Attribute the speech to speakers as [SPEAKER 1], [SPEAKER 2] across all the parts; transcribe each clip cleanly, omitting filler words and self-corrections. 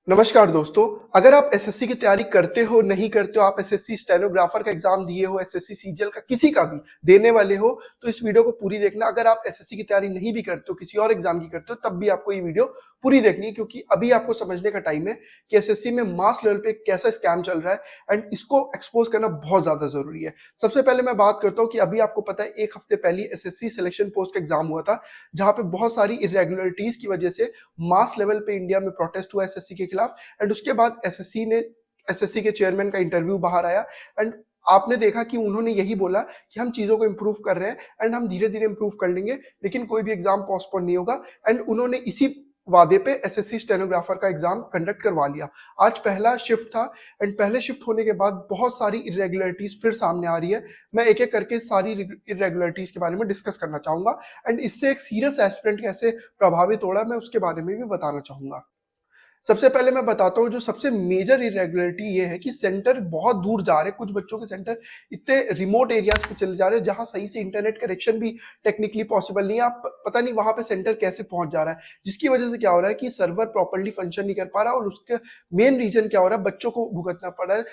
[SPEAKER 1] नमस्कार दोस्तों। अगर आप एसएससी की तैयारी करते हो, नहीं करते हो, आप एसएससी स्टेनोग्राफर का एग्जाम दिए हो, एसएससी सीजीएल का किसी का भी देने वाले हो, तो इस वीडियो को पूरी देखना। अगर आप एसएससी की तैयारी नहीं भी करते हो, किसी और एग्जाम की करते हो, तब भी आपको ये वीडियो पूरी देखनी है, क्योंकि अभी आपको समझने का टाइम है कि एसएससी में मास लेवल पे कैसा स्कैम चल रहा है एंड इसको एक्सपोज करना बहुत ज्यादा जरूरी है। सबसे पहले मैं बात करता हूँ कि अभी आपको पता है 1 हफ्ते पहले एसएससी सिलेक्शन पोस्ट का एग्जाम हुआ था, जहां पे बहुत सारी इरेगुलरिटीज की वजह से मास लेवल पे इंडिया में प्रोटेस्ट हुआ एसएससी के खिलाफ। एंड उसके बाद एसएससी के चेयरमैन का इंटरव्यू बाहर आया एंड आपने देखा कि उन्होंने यही बोला कि हम चीजों को इंप्रूव कर रहे हैं एंड हम धीरे धीरे इंप्रूव कर लेंगे, लेकिन कोई भी एग्जाम पोस्टपोन नहीं होगा। एंड उन्होंने इसी वादे पे एसएससी स्टेनोग्राफर का एग्जाम कंडक्ट करवा लिया। आज पहला शिफ्ट था एंड पहले शिफ्ट होने के बाद बहुत सारी इरेगुलरिटीज फिर सामने आ रही है। मैं एक एक करके सारी इरेगुलरिटीज के बारे में डिस्कस करना चाहूंगा एंड इससे एक सीरियस एस्पिरेंट कैसे प्रभावित हो रहा है मैं उसके बारे में भी बताना चाहूंगा। सबसे पहले मैं बताता हूँ, जो सबसे मेजर इरेगुलरिटी ये है कि सेंटर बहुत दूर जा रहे हैं। कुछ बच्चों के सेंटर इतने रिमोट एरियाज पे चले जा रहे हैं जहां सही से इंटरनेट कनेक्शन भी टेक्निकली पॉसिबल नहीं है। आप पता नहीं वहां पे सेंटर कैसे पहुंच जा रहा है, जिसकी वजह से क्या हो रहा है कि सर्वर प्रॉपरली फंक्शन नहीं कर पा रहा। और उसके मेन रीजन क्या हो रहा है, बच्चों को भुगतना पड़ रहा है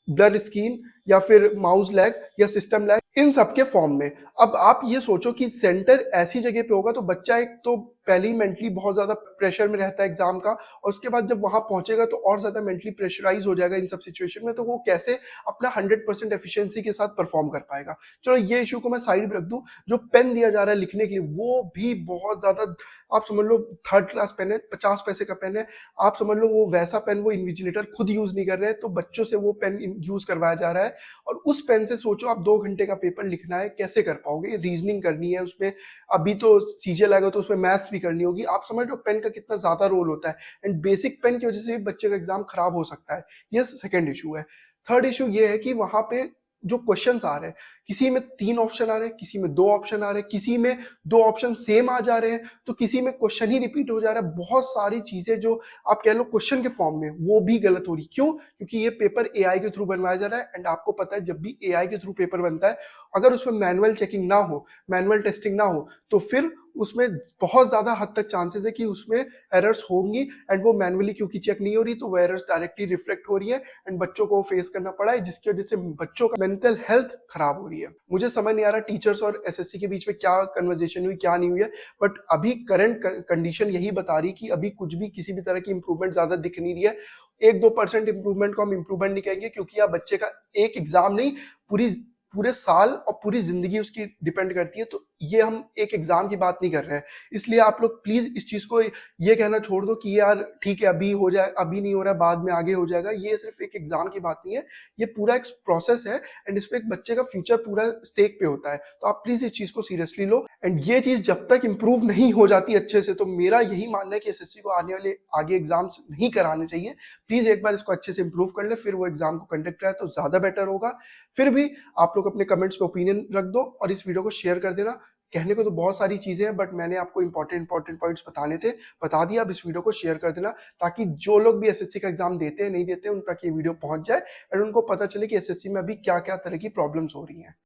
[SPEAKER 1] ब्लर स्क्रीन या फिर माउस लैग या सिस्टम लैग, इन सब के फॉर्म में। अब आप ये सोचो कि सेंटर ऐसी जगह पे होगा तो बच्चा एक तो पहले ही मेंटली बहुत ज्यादा प्रेशर में रहता है एग्जाम का, और उसके बाद जब वहां पहुंचेगा तो और ज्यादा मेंटली प्रेशराइज हो जाएगा इन सब सिचुएशन में। तो वो कैसे अपना 100% एफिशिएंसी के साथ परफॉर्म कर पाएगा। चलो ये इशू को मैं साइड में रख दूं। जो पेन दिया जा रहा है लिखने के लिए वो भी बहुत ज्यादा, आप समझ लो 3rd क्लास पेन है, 50 पैसे का पेन है। आप समझ लो वो वैसा पेन वो इन्विजिलेटर खुद यूज नहीं कर रहे हैं, तो बच्चों से वो पेन यूज करवाया जा रहा है। और उस पेन से सोचो आप 2 घंटे का पेपर लिखना है, कैसे कर पाओगे? रीजनिंग करनी है उसमें, अभी तो सीजीएल आएगा तो उसमें मैथ्स भी करनी होगी। आप समझ लो पेन का कितना ज्यादा रोल होता है एंड बेसिक पेन की वजह से भी बच्चे का एग्जाम खराब हो सकता है। ये सेकंड इशू है। थर्ड इशू ये है कि वहां पे जो क्वेश्चंस आ रहे हैं, किसी में 3 ऑप्शन आ रहे हैं, किसी में 2 ऑप्शन आ रहे हैं, किसी में 2 ऑप्शन सेम आ जा रहे हैं, तो किसी में क्वेश्चन ही रिपीट हो जा रहा है। बहुत सारी चीजें जो आप कह लो क्वेश्चन के फॉर्म में वो भी गलत हो रही। क्यों? क्योंकि ये पेपर एआई के थ्रू बनवाया जा रहा है एंड आपको पता है जब भी एआई के थ्रू पेपर बनता है, अगर उसमें मैनुअल चेकिंग ना हो, मैनुअल टेस्टिंग ना हो, तो फिर उसमें बहुत ज्यादा हद तक चांसेस है कि उसमें एरर्स होंगी। एंड वो मैनुअली क्योंकि चेक नहीं हो रही तो वो एरर्स डायरेक्टली रिफ्लेक्ट हो रही है एंड बच्चों को फेस करना पड़ा है, जिसकी वजह से बच्चों का मेंटल हेल्थ खराब हो रही है। मुझे समझ नहीं आ रहा टीचर्स और एसएससी के बीच में क्या कन्वर्जेशन हुई, क्या नहीं हुई है, बट अभी करंट कंडीशन यही बता रही कि अभी कुछ भी किसी भी तरह की इंप्रूवमेंट ज्यादा दिख नहीं रही है। 1-2% इंप्रूवमेंट को हम इंप्रूवमेंट नहीं कहेंगे, क्योंकि आप बच्चे का एक एग्जाम नहीं, पूरी पूरे साल और पूरी जिंदगी उसकी डिपेंड करती है। तो ये हम एक एग्जाम की बात नहीं कर रहे हैं। इसलिए आप लोग प्लीज इस चीज को ये कहना छोड़ दो कि यार ठीक है अभी हो जाए, अभी नहीं हो रहा है, बाद में आगे हो जाएगा। ये सिर्फ एक एग्जाम की बात नहीं है, ये पूरा एक प्रोसेस है एंड इसमें एक बच्चे का फ्यूचर पूरा स्टेक पे होता है। तो आप प्लीज इस चीज को सीरियसली लो एंड ये चीज जब तक इंप्रूव नहीं हो जाती अच्छे से, तो मेरा यही मानना है कि एसएससी को आने वाले आगे एग्जाम्स नहीं कराने चाहिए। प्लीज एक बार इसको अच्छे से इंप्रूव कर ले, फिर वो एग्जाम को कंडक्ट कराए तो ज्यादा बेटर होगा। फिर भी आप लोग अपने कमेंट्स पे ओपिनियन रख दो और इस वीडियो को शेयर कर देना। कहने को तो बहुत सारी चीजें हैं, बट मैंने आपको इंपॉर्टेंट पॉइंट्स बताने थे, बता दिया। अब इस वीडियो को शेयर कर देना ताकि जो लोग भी एसएससी का एग्जाम देते हैं नहीं देते हैं उन तक ये वीडियो पहुंच जाए और उनको पता चले कि एसएससी में अभी क्या क्या तरह की प्रॉब्लम्स हो रही हैं।